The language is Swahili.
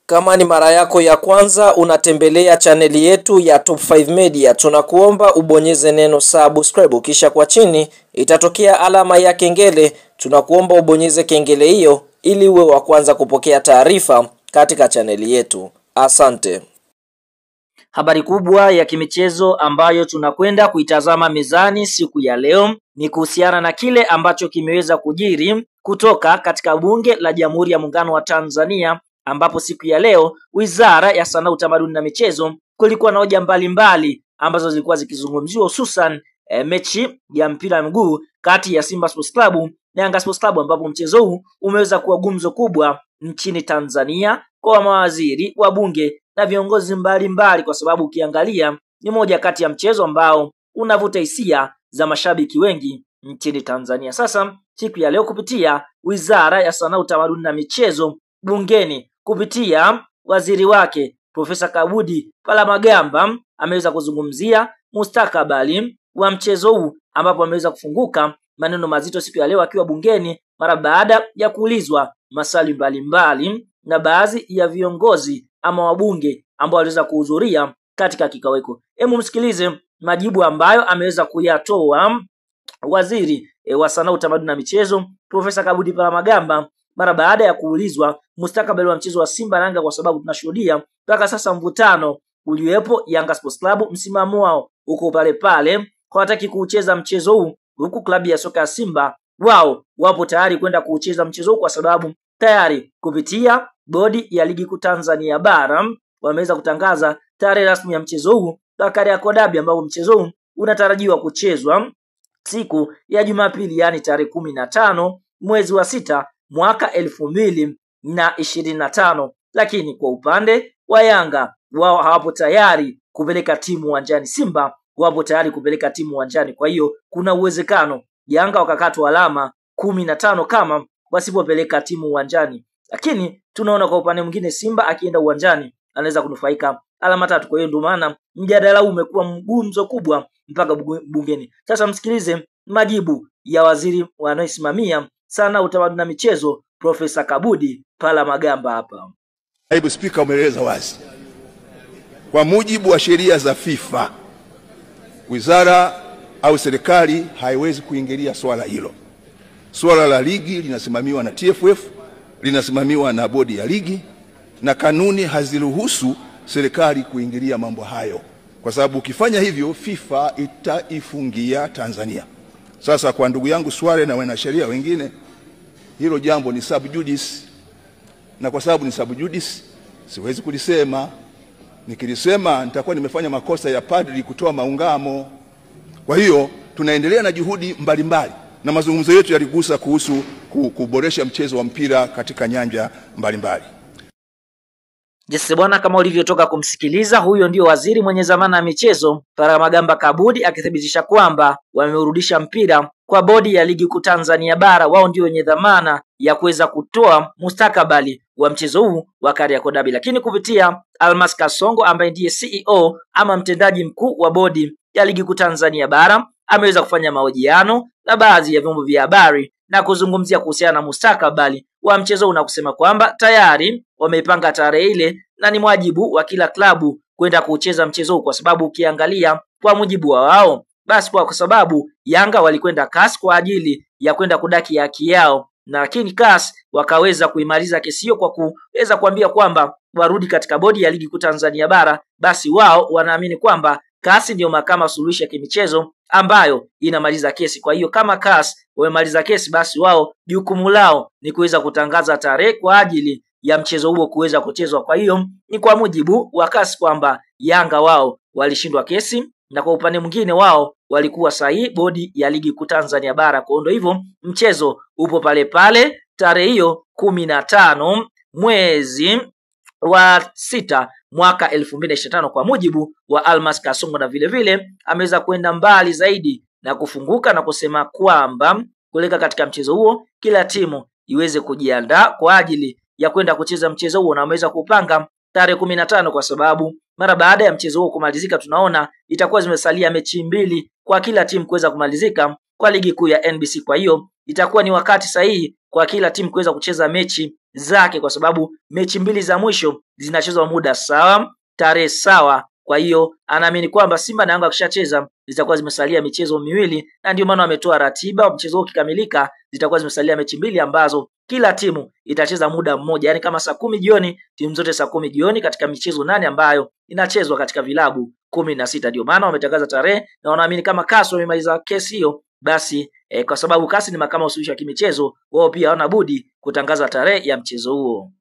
Kama ni mara yako ya kwanza unatembelea chaneli yetu ya Top 5 Media, tunakuomba ubonyeze neno subscribe, kisha kwa chini itatokea alama ya kengele. Tunakuomba ubonyeze kengele hiyo ili uwe wa kwanza kupokea taarifa katika chaneli yetu. Asante. Habari kubwa ya kimichezo ambayo tunakwenda kuitazama mezani siku ya leo ni kuhusiana na kile ambacho kimeweza kujiri kutoka katika Bunge la Jamhuri ya Muungano wa Tanzania, ambapo siku ya leo Wizara ya Sanaa, Utamaduni na Michezo kulikuwa na hoja mbalimbali ambazo zilikuwa zikizungumziwa, hususan mechi ya mpira wa miguu kati ya Simba Sports Club na Yanga Sports Club, ambapo mchezo huu umeweza kuwa gumzo kubwa nchini Tanzania kwa mawaziri, wabunge na viongozi mbalimbali, kwa sababu ukiangalia ni moja kati ya mchezo ambao unavuta hisia za mashabiki wengi nchini Tanzania. Sasa siku ya leo kupitia Wizara ya Sanaa, Utamaduni na Michezo bungeni kupitia waziri wake Profesa Kabudi Palamagamba ameweza kuzungumzia mustakabali wa mchezo huu, ambapo ameweza kufunguka maneno mazito siku ya leo akiwa bungeni mara baada ya kuulizwa maswali mbalimbali na baadhi ya viongozi ama wabunge ambao waliweza kuhudhuria katika kikao hiko. Hebu msikilize majibu ambayo ameweza kuyatoa waziri wa Sanaa, Utamaduni na Michezo Profesa Kabudi Palamagamba mara baada ya kuulizwa mustakabali wa mchezo wa Simba na Yanga, kwa sababu tunashuhudia mpaka sasa mvutano uliopo. Yanga Sports Club msimamo wao uko pale pale, hawataki kuucheza mchezo huu, huku klabu ya soka ya Simba wao wapo tayari kwenda kuucheza mchezo huu, kwa sababu tayari kupitia bodi ya ligi kuu Tanzania bara wameweza kutangaza tarehe rasmi ya mchezo huu Kariakoo Derby, ambapo mchezo huu unatarajiwa kuchezwa siku ya Jumapili, yani tarehe 15 mwezi wa 6 mwaka 2025. Lakini kwa upande wa Yanga wao hawapo tayari kupeleka timu uwanjani. Simba wapo tayari kupeleka timu uwanjani. Kwa hiyo kuna uwezekano Yanga wakakatwa alama 15 kama wasipopeleka timu uwanjani. Lakini tunaona kwa upande mwingine Simba akienda uwanjani anaweza kunufaika alama 3. Kwa hiyo ndio maana mjadala huu umekuwa mgumzo kubwa mpaka bungeni. Sasa msikilize majibu ya waziri anayesimamia Sanaa, Utamaduni na Michezo Profesa Kabudi Palamagamba hapa. Naibu Spika umeeleza wazi, kwa mujibu wa sheria za FIFA, wizara au serikali haiwezi kuingilia swala hilo. Swala la ligi linasimamiwa na TFF, linasimamiwa na bodi ya ligi, na kanuni haziruhusu serikali kuingilia mambo hayo, kwa sababu ukifanya hivyo FIFA itaifungia Tanzania. Sasa kwa ndugu yangu Swale na wanasheria wengine, hilo jambo ni sub judice, na kwa sababu ni sub judice siwezi kulisema. Nikilisema nitakuwa nimefanya makosa ya padri kutoa maungamo. Kwa hiyo tunaendelea na juhudi mbalimbali, na mazungumzo yetu yaligusa kuhusu kuboresha mchezo wa mpira katika nyanja mbalimbali. Jesse bwana, kama ulivyotoka kumsikiliza, huyo ndio waziri mwenye zamana ya michezo Palamagamba Kabudi akithibitisha kwamba wameurudisha mpira kwa bodi ya ligi kuu Tanzania bara. Wao ndio wenye dhamana ya kuweza kutoa mustakabali wa mchezo huu wa Kariakoo Derby. Lakini kupitia Almas Kasongo ambaye ndiye CEO ama mtendaji mkuu wa bodi ya ligi kuu Tanzania bara ameweza kufanya mahojiano na baadhi ya vyombo vya habari na kuzungumzia kuhusiana na mustakabali wa mchezo na kusema kwamba tayari wameipanga tarehe ile na ni wajibu wa kila klabu kwenda kucheza mchezo, kwa sababu ukiangalia kwa mujibu wa wao, basi kwa sababu Yanga walikwenda CAS kwa ajili ya kwenda kudaki haki yao, na lakini CAS wakaweza kuimaliza kesi hiyo kwa kuweza kuambia kwamba warudi katika bodi ya ligi kuu Tanzania bara. Basi wao wanaamini kwamba CAS ndio mahakama suluhisho ya kimichezo ambayo inamaliza kesi. Kwa hiyo kama CAS wamemaliza kesi, basi wao jukumu lao ni kuweza kutangaza tarehe kwa ajili ya mchezo huo kuweza kuchezwa. Kwa hiyo ni kwa mujibu wa CAS kwamba Yanga wao walishindwa kesi, na kwa upande mwingine wao walikuwa sahihi bodi ya ligi kuu Tanzania bara. Kwa ndio hivyo mchezo upo pale pale tarehe hiyo 15 mwezi wa 6 mwaka 2025 kwa mujibu wa Almas Kasongo, na vile vile ameweza kwenda mbali zaidi na kufunguka na kusema kwamba kuleka katika mchezo huo kila timu iweze kujiandaa kwa ajili ya kwenda kucheza mchezo huo, na ameweza kupanga tarehe 15 kwa sababu mara baada ya mchezo huo kumalizika tunaona itakuwa zimesalia mechi 2 kwa kila timu kuweza kumalizika kwa ligi kuu ya NBC. Kwa hiyo itakuwa ni wakati sahihi kwa kila timu kuweza kucheza mechi zake, kwa sababu mechi mbili za mwisho zinachezwa muda sawa, tarehe sawa. Kwa hiyo anaamini kwamba Simba na Yanga wakishacheza zitakuwa zimesalia michezo miwili, na ndio maana wametoa ratiba. Mchezo huu ukikamilika zitakuwa zimesalia mechi mbili ambazo kila timu itacheza muda mmoja, yani kama saa 10 jioni, timu zote saa 10 jioni katika michezo 8 ambayo inachezwa katika vilabu 16. Ndio maana wametangaza tarehe, na wanaamini kama CAS wamemaliza kesi hiyo, basi kwa sababu CAS ni mahakama ya usuluhishi wa kimichezo, wao pia hawana budi kutangaza tarehe ya mchezo huo.